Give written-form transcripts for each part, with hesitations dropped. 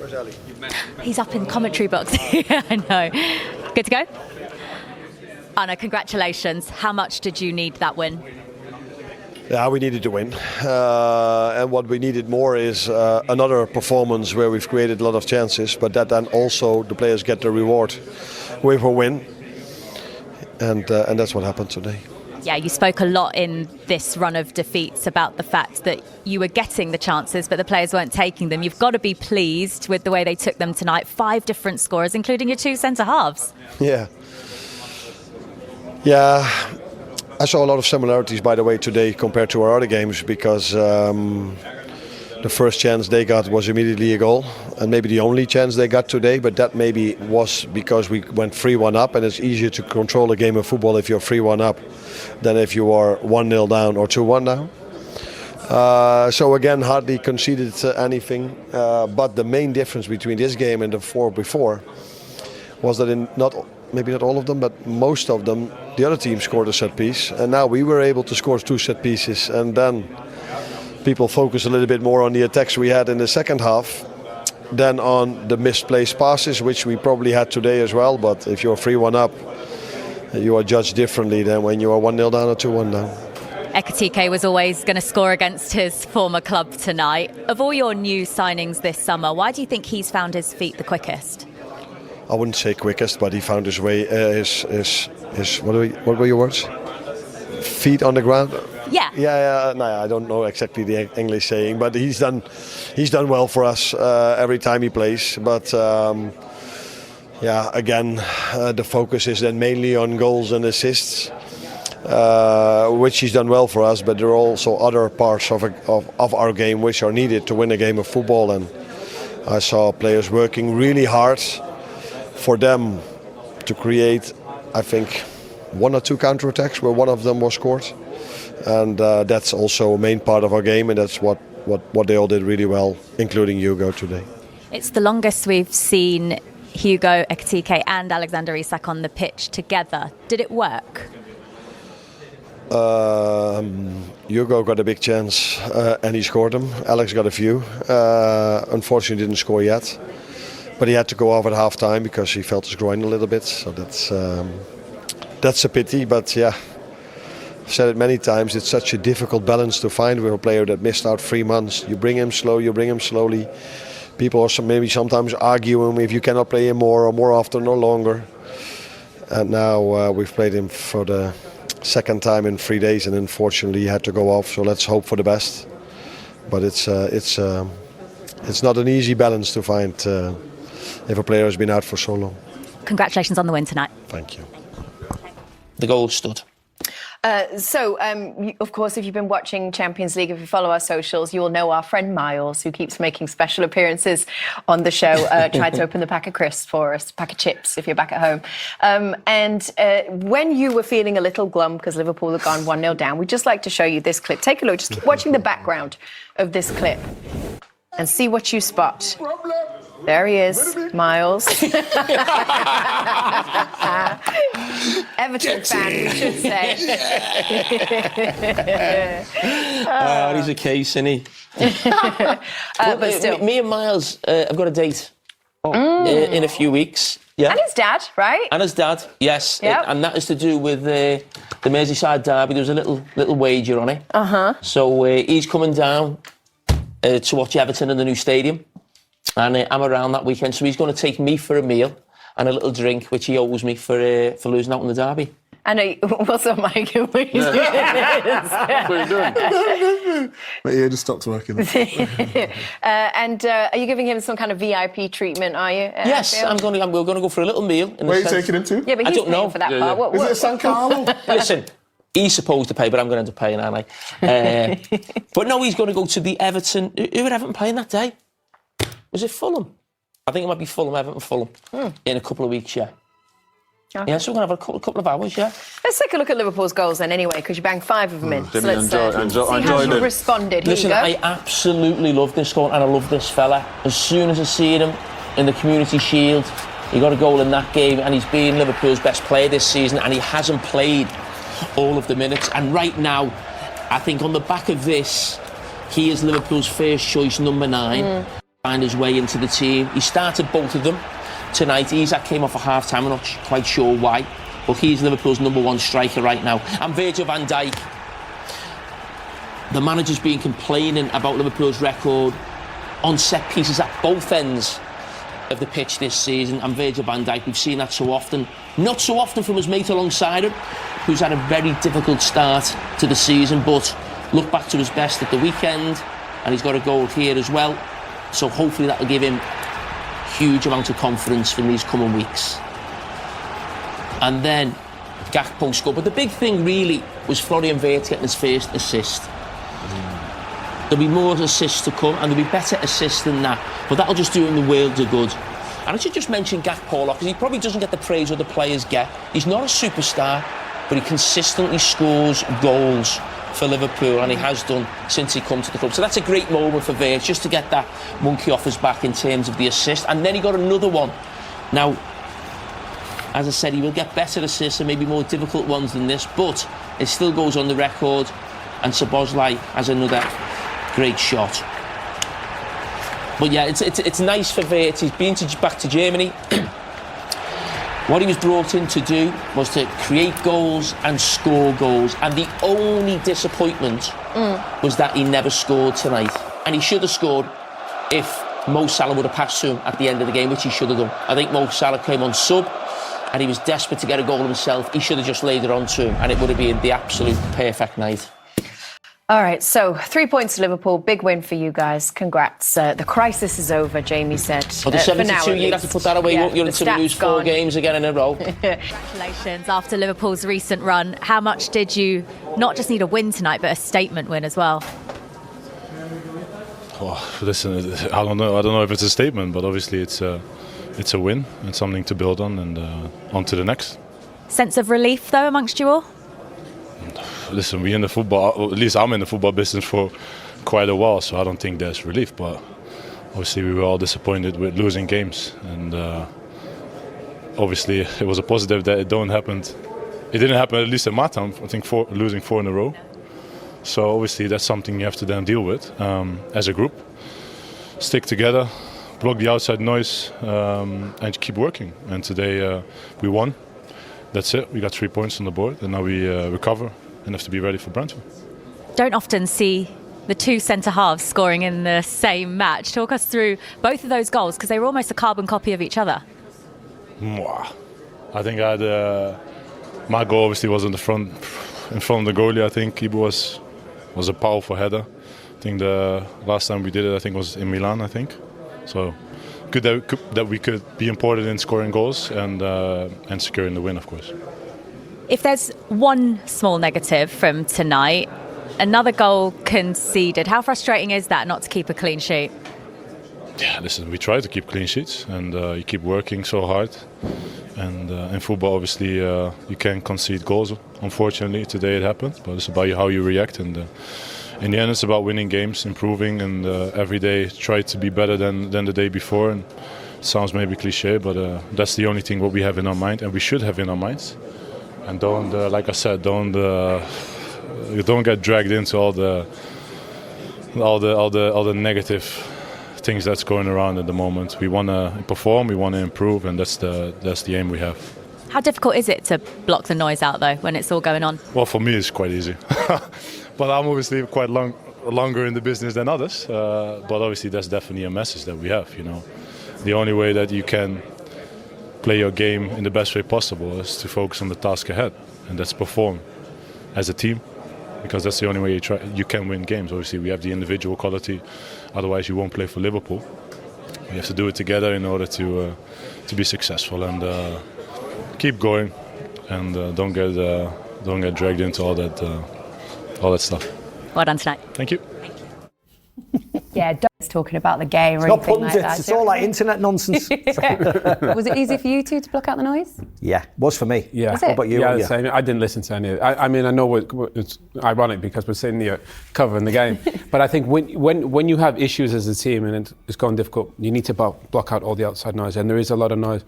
Where's Ali? He's up in the commentary box. Yeah, I know. Good to go? Arne, congratulations. How much did you need that win? Yeah, we needed to win. And what we needed more is another performance where we've created a lot of chances, but that then also the players get the reward with a win. And that's what happened today. Yeah, you spoke a lot in this run of defeats about the fact that you were getting the chances, but the players weren't taking them. You've got to be pleased with the way they took them tonight. 5 different scorers, including your 2 centre-halves. Yeah, I saw a lot of similarities, by the way, today compared to our other games, because the first chance they got was immediately a goal, and maybe the only chance they got today, but that maybe was because we went 3-1 up, and it's easier to control a game of football if you're 3-1 up than if you are 1-0 down or 2-1 down. So again, hardly conceded anything, but the main difference between this game and the 4 before was that maybe not all of them, but most of them, the other team scored a set piece, and now we were able to score 2 set pieces, and then people focus a little bit more on the attacks we had in the second half than on the misplaced passes, which we probably had today as well. But if you're 3-1 up, you are judged differently than when you are 1-0 down or 2-1 down. Ekitike was always going to score against his former club tonight. Of all your new signings this summer, why do you think he's found his feet the quickest? I wouldn't say quickest, but he found his way. What were your words? Feet on the ground. Yeah. No, I don't know exactly the English saying, but he's done well for us every time he plays. But again, the focus is then mainly on goals and assists, which he's done well for us. But there are also other parts of our game which are needed to win a game of football, and I saw players working really hard for them to create, I think, 1 or 2 counter-attacks where one of them was scored. And that's also a main part of our game, and that's what they all did really well, including Hugo today. It's the longest we've seen Hugo Ekitike and Alexander Isak on the pitch together. Did it work? Hugo got a big chance and he scored them. Alex got a few. Unfortunately didn't score yet. But he had to go off at half-time because he felt his groin a little bit. So that's a pity. But yeah, I've said it many times, it's such a difficult balance to find with a player that missed out 3 months. You bring him slow, you bring him slowly. People are maybe sometimes arguing if you cannot play him more or more often or longer. And now we've played him for the second time in 3 days, and unfortunately he had to go off. So let's hope for the best. But it's not an easy balance to find if a player has been out for so long. Congratulations on the win tonight. Thank you. The goal stood. Of course, if you've been watching Champions League, if you follow our socials, you will know our friend Miles, who keeps making special appearances on the show, tried to open the pack of crisps for us, pack of chips if you're back at home. When you were feeling a little glum because Liverpool had gone 1-0 down, we'd just like to show you this clip. Take a look, just keep watching the background of this clip and see what you spot. There he is, Miles. Everton fan, we should say. He's a case, isn't he? But still. Me and Miles have got a date in a few weeks. Yeah. And his dad, right? And his dad, yes. Yep. And that is to do with the Merseyside derby. There was a little wager on it. So he's coming down to watch Everton in the new stadium. And I'm around that weekend, so he's going to take me for a meal and a little drink, which he owes me for losing out in the derby. I know. What's up, Mike? What are you doing? What are you doing? My ear just stopped working. And are you giving him some kind of VIP treatment, are you? Yes, we're going to go for a little meal. Where are you taking him to? Yeah, but he's paying for that part. Is it San Carlo? Listen, he's supposed to pay, but I'm going to end up paying, aren't I? But no, he's going to go to the Everton. Who were Everton playing that day? Was it Fulham? I think it might be Everton in a couple of weeks, yeah. Okay. Yeah, so we're going to have a couple of hours, yeah. Let's take a look at Liverpool's goals then anyway, because you banged 5 of them in. So let's see how you responded. Listen, Here you go. I absolutely love this goal and I love this fella. As soon as I see him in the Community Shield, he got a goal in that game and he's been Liverpool's best player this season and he hasn't played all of the minutes. And right now, I think on the back of this, he is Liverpool's first choice number 9. find his way into the team. He started both of them tonight. Isak came off a half-time, I'm not quite sure why, but he's Liverpool's #1 striker right now. And Virgil van Dijk, the manager's been complaining about Liverpool's record on set pieces at both ends of the pitch this season, and Virgil van Dijk, we've seen that so often. Not so often from his mate alongside him, who's had a very difficult start to the season, but look back to his best at the weekend, and he's got a goal here as well. So hopefully that'll give him huge amount of confidence in these coming weeks. And then Gakpo scored. But the big thing really was Florian Wirtz getting his first assist. There'll be more assists to come, and there'll be better assists than that. But that'll just do him the world of good. And I should just mention Gakpo, because he probably doesn't get the praise other players get. He's not a superstar, but he consistently scores goals for Liverpool, and he has done since he come to the club. So that's a great moment for Wirtz, just to get that monkey off his back in terms of the assist. And then he got another one. Now, as I said, he will get better assists and maybe more difficult ones than this, but it still goes on the record. And Szoboszlai has another great shot. But yeah, it's nice for Wirtz. He's been back to Germany. What he was brought in to do was to create goals and score goals. And the only disappointment was that he never scored tonight. And he should have scored if Mo Salah would have passed to him at the end of the game, which he should have done. I think Mo Salah came on sub, and he was desperate to get a goal himself. He should have just laid it on to him, and it would have been the absolute perfect night. All right, so 3 points to Liverpool. Big win for you guys. Congrats. The crisis is over, Jamie said. Well, the 72, you'd have to put that away, won't you, until we lose 4 games again in a row. Congratulations after Liverpool's recent run. How much did you not just need a win tonight, but a statement win as well? Oh, listen, I don't know if it's a statement, but obviously it's a win and something to build on, and on to the next. Sense of relief, though, amongst you all? Listen, we in the football, at least I'm in the football business for quite a while, so I don't think there's relief, but obviously we were all disappointed with losing games, and obviously it was a positive that it didn't happen, at least in my time, I think losing 4 in a row. So obviously that's something you have to then deal with as a group. Stick together, block the outside noise, and keep working. And today we won. That's it. We got 3 points on the board, and now we recover and have to be ready for Brentford. Don't often see the 2 centre-halves scoring in the same match. Talk us through both of those goals, because they were almost a carbon copy of each other. I think I had my goal obviously was in front of the goalie. I think Ibu was a powerful header. I think the last time we did it, I think, was in Milan, I think. So good that we could be important in scoring goals and securing the win, of course. If there's one small negative from tonight, another goal conceded. How frustrating is that not to keep a clean sheet? Yeah, listen, we try to keep clean sheets, and you keep working so hard. And in football, obviously, you can concede goals. Unfortunately, today it happened, but it's about how you react. And in the end, it's about winning games, improving, and every day try to be better than the day before. And it sounds maybe cliche, but that's the only thing what we have in our mind, and we should have in our minds. And don't, like I said, don't get dragged into all the negative things that's going around at the moment. We want to perform, we want to improve, and that's the aim we have. How difficult is it to block the noise out, though, when it's all going on? Well, for me, it's quite easy. But I'm obviously quite longer in the business than others. But obviously, that's definitely a message that we have. You know, the only way that you can play your game in the best way possible is to focus on the task ahead, and that's perform as a team, because that's the only way you can win games. Obviously, we have the individual quality, otherwise you won't play for Liverpool. We have to do it together in order to be successful, and keep going, and don't get dragged into all that stuff. Well done tonight. Thank you. Yeah, Doug's talking about the game or It's not anything like pundits, that. it's all like internet nonsense. Was it easy for you two to block out the noise? Yeah, was for me. Yeah. What about you? Yeah, the same. I didn't listen to any of it. I mean, I know it's ironic because we're sitting here covering the game, but I think when you have issues as a team and it's gone difficult, you need to block out all the outside noise, and there is a lot of noise.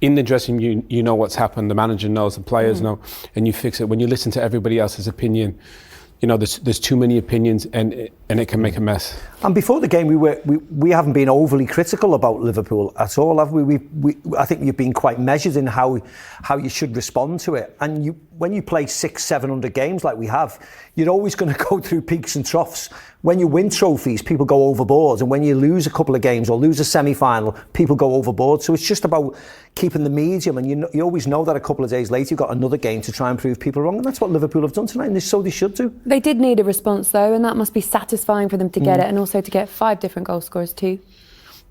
In the dressing room, you know what's happened, the manager knows, the players know, and you fix it. When you listen to everybody else's opinion, there's too many opinions and it can make a mess. And before the game, we haven't been overly critical about Liverpool at all, have we? I think you've been quite measured in how you should respond to it. And when you play 600-700 games like we have, you're always going to go through peaks and troughs. When you win trophies, people go overboard, and when you lose a couple of games or lose a semi-final, people go overboard. So it's just about keeping the medium, and you always know that a couple of days later you've got another game to try and prove people wrong, and that's what Liverpool have done tonight, and so they should do. They did need a response though, and that must be satisfying for them to get it, and also to get 5 different goal scorers too.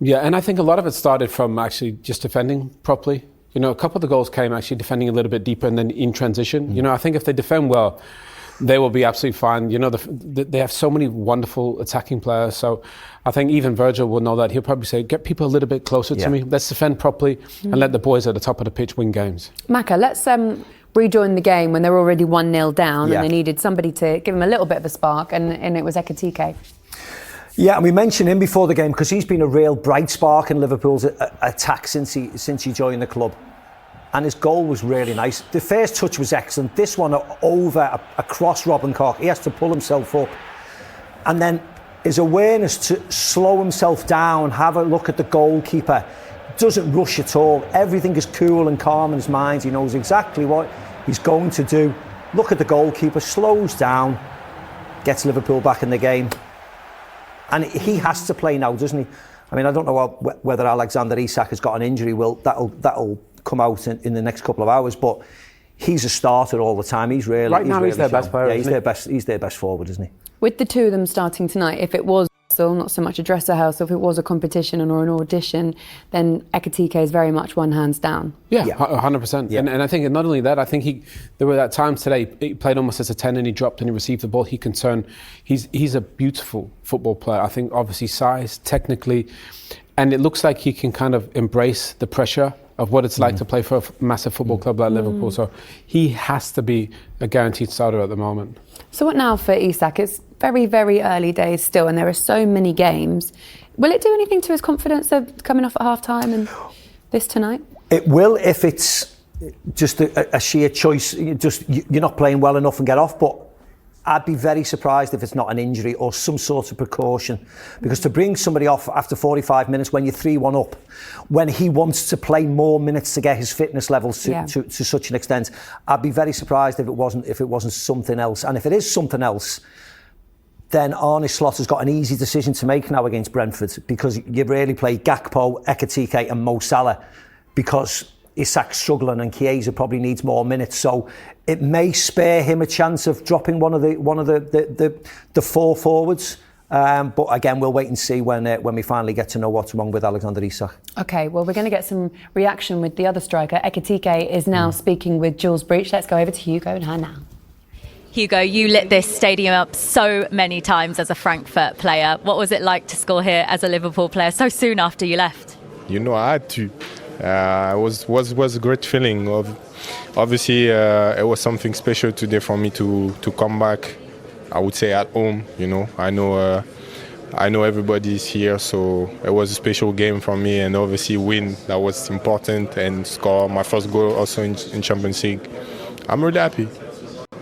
Yeah, and I think a lot of it started from actually just defending properly. A couple of the goals came actually defending a little bit deeper and then in transition. I think if they defend well, they will be absolutely fine. They have so many wonderful attacking players. So I think even Virgil will know that. He'll probably say, get people a little bit closer to me. Let's defend properly and let the boys at the top of the pitch win games. Maka, let's rejoin the game when they're already 1-0 down and they needed somebody to give them a little bit of a spark, and it was Ekitike. Yeah, and we mentioned him before the game because he's been a real bright spark in Liverpool's attack since he joined the club. And his goal was really nice. The first touch was excellent. This one over across Robin Koch. He has to pull himself up. And then his awareness to slow himself down, have a look at the goalkeeper. Doesn't rush at all. Everything is cool and calm in his mind. He knows exactly what he's going to do. Look at the goalkeeper, slows down, gets Liverpool back in the game. And he has to play now, doesn't he? I mean, I don't know whether Alexander Isak has got an injury. That'll come out in the next couple of hours, but he's a starter all the time. He's their best player. Yeah, he's their best forward, isn't he? With the two of them starting tonight, if it was not so much a dresser house, if it was a competition or an audition, then Ekitike is very much one hands down. Yeah, 100%. Yeah. And I think not only that, I think there were at times today he played almost as a 10 and he dropped and he received the ball. He can turn. He's a beautiful football player. I think obviously size, technically, and it looks like he can kind of embrace the pressure of what it's like to play for a massive football club like Liverpool. So he has to be a guaranteed starter at the moment. So what now for Isak? It's very, very early days still, and there are so many games. Will it do anything to his confidence of coming off at half-time and this tonight? It will if it's just a sheer choice. You're not playing well enough and get off, but I'd be very surprised if it's not an injury or some sort of precaution, because to bring somebody off after 45 minutes when you're 3-1 up, when he wants to play more minutes to get his fitness levels to such an extent, I'd be very surprised if it wasn't something else. And if it is something else, then Arne Slot has got an easy decision to make now against Brentford, because you really play Gakpo, Ekitike and Mo Salah, because Isak's struggling and Chiesa probably needs more minutes, so it may spare him a chance of dropping one of the 4 forwards. But again, we'll wait and see when we finally get to know what's wrong with Alexander Isak. Okay, well, we're going to get some reaction with the other striker. Ekitike is now speaking with Jules Breach. Let's go over to Hugo and her now. Hugo, you lit this stadium up so many times as a Frankfurt player. What was it like to score here as a Liverpool player so soon after you left? I had to. It was a great feeling. Obviously, it was something special today for me to come back. I would say at home. I know everybody's here, so it was a special game for me. And obviously, win, that was important, and score my first goal also in Champions League. I'm really happy.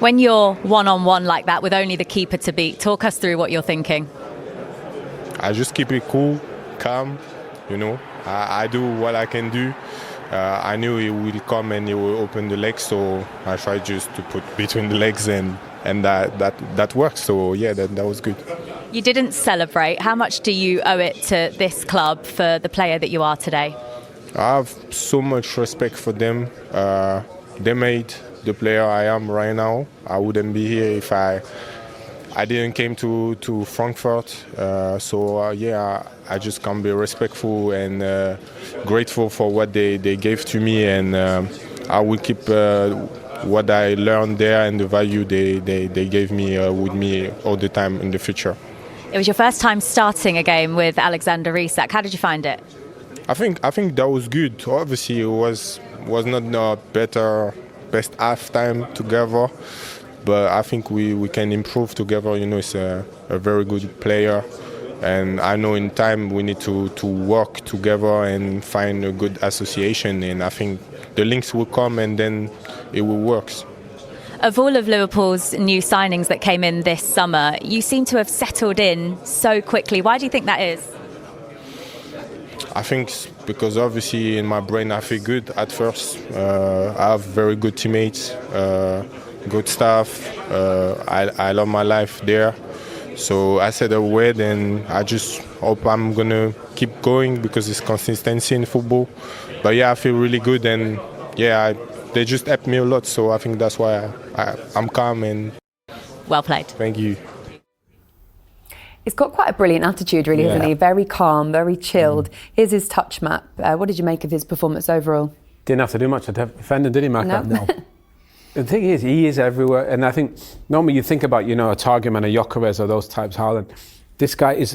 When you're one-on-one like that with only the keeper to beat, talk us through what you're thinking. I just keep it cool, calm. I do what I can do. I knew he will come and he will open the legs, so I tried just to put between the legs, and that worked. So yeah, that was good. You didn't celebrate. How much do you owe it to this club for the player that you are today? I have so much respect for them. They made the player I am right now. I wouldn't be here if I didn't came to Frankfurt. I just can be respectful and grateful for what they gave to me, and I will keep what I learned there and the value they gave me with me all the time in the future. It was your first time starting a game with Alexander Isak. How did you find it? I think that was good. Obviously, it was not the best half time together. But I think we can improve together. He's a very good player. And I know in time we need to work together and find a good association. And I think the links will come and then it will work. Of all of Liverpool's new signings that came in this summer, you seem to have settled in so quickly. Why do you think that is? I think it's because obviously in my brain I feel good at first. I have very good teammates, good staff. I love my life there. So I said a word and I just hope I'm going to keep going because it's consistency in football. But yeah, I feel really good and yeah, they just helped me a lot. So I think that's why I'm calm and... Well played. Thank you. He's got quite a brilliant attitude, really, hasn't he? Very calm, very chilled. Here's his touch map. What did you make of his performance overall? Didn't have to do much to defend him, did he, Maka? No. The thing is, he is everywhere. And I think normally you think about, a Targum and a Gyökeres or those types, Haaland. This guy is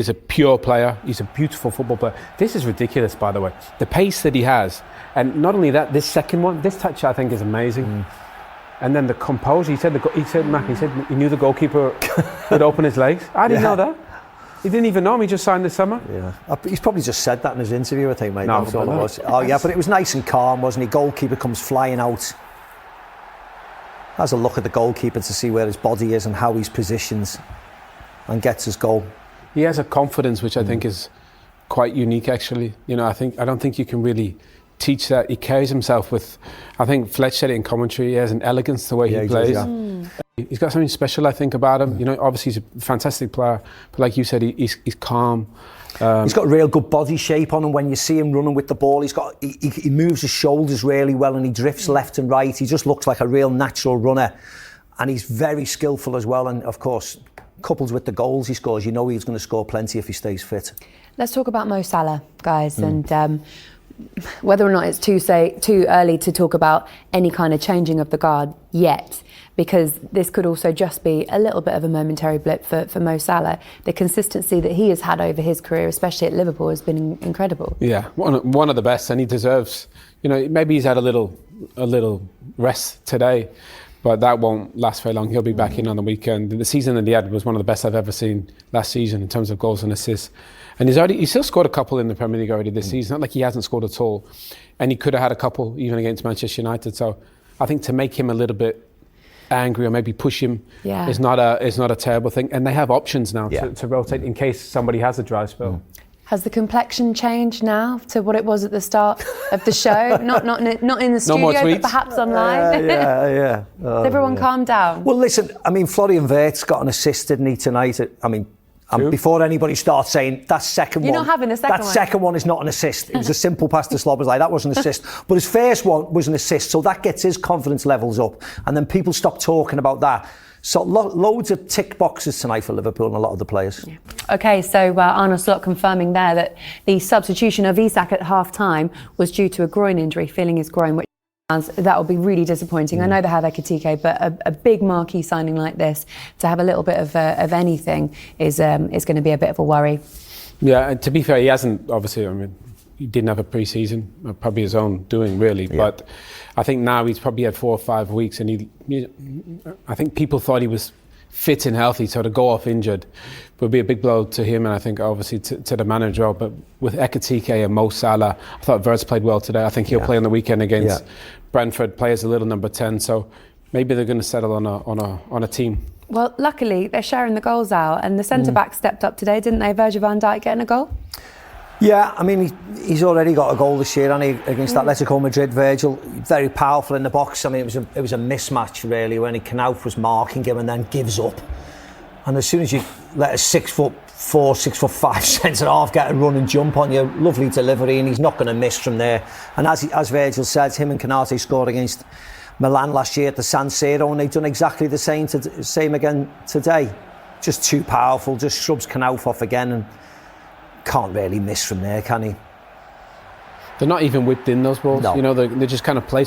a pure player. He's a beautiful football player. This is ridiculous, by the way. The pace that he has. And not only that, this touch I think is amazing. And then the composure. He said he knew the goalkeeper would open his legs. I didn't know that. He didn't even know him. He just signed this summer. Yeah, he's probably just said that in his interview, I think, mate. No, That's all it was. Oh yeah, but it was nice and calm, wasn't he? Goalkeeper comes flying out. Has a look at the goalkeeper to see where his body is and how he's positioned, and gets his goal. He has a confidence which I think is quite unique, actually. I don't think you can really teach that. He carries himself with, I think Fletch said it in commentary, he has an elegance to the way he plays. He's got something special, I think, about him. Obviously he's a fantastic player, but like you said, he's calm. He's got a real good body shape on him. When you see him running with the ball, he moves his shoulders really well and he drifts left and right. He just looks like a real natural runner, and he's very skillful as well. And of course, coupled with the goals he scores, he's going to score plenty if he stays fit. Let's talk about Mo Salah, guys, and whether or not it's too early to talk about any kind of changing of the guard yet, because this could also just be a little bit of a momentary blip for Mo Salah. The consistency that he has had over his career, especially at Liverpool, has been incredible. Yeah, one of the best, and he deserves. Maybe he's had a little rest today, but that won't last very long. He'll be back in on the weekend. The season that he had was one of the best I've ever seen last season in terms of goals and assists. And he's still scored a couple in the Premier League already this season. Not like he hasn't scored at all. And he could have had a couple even against Manchester United. So I think to make him a little bit angry or maybe push him is not a terrible thing. And they have options now to rotate in case somebody has a dry spell. Has the complexion changed now to what it was at the start of the show? not in the studio, but perhaps online? Yeah. Has everyone calmed down? Well, listen, Florian Wirtz got an assist, didn't he, tonight? And before anybody starts saying that second You're one, not having a second that one. second one is not an assist. It was a simple pass to Szoboszlai. That wasn't an assist. But his first one was an assist, so that gets his confidence levels up. And then people stop talking about that. So loads of tick boxes tonight for Liverpool and a lot of the players. Yeah. OK, so Arne Slot confirming there that the substitution of Isak at half-time was due to a groin injury, feeling his groin, which that will be really disappointing. I know they have Ekitike, but a big marquee signing like this, to have a little bit of anything is going to be a bit of a worry. Yeah, and to be fair, he hasn't, obviously, he didn't have a pre-season, probably his own doing, really. Yeah. But I think now he's probably had 4 or 5 weeks, and I think people thought he was fit and healthy, so to go off injured would be a big blow to him, and I think obviously to the manager. But with Ekitike and Mo Salah, I thought Wirtz played well today. I think he'll play on the weekend against Brentford, play as a little number 10. So maybe they're going to settle on a team. Well, luckily they're sharing the goals out, and the centre back stepped up today, didn't they? Virgil van Dijk getting a goal. Yeah, he's already got a goal this year, hasn't he, against Atletico Madrid. Virgil, very powerful in the box. It was a mismatch really when Knauf was marking him and then gives up. And as soon as you let a 6'4", 6'5" centre half get a run and jump on you, lovely delivery, and he's not going to miss from there. And as Virgil said, him and Konate scored against Milan last year at the San Siro, and they've done exactly the same again today. Just too powerful, just shrubs Knauf off again, and can't really miss from there, can he? They're not even whipped in, those balls. No. They're just kind of placed.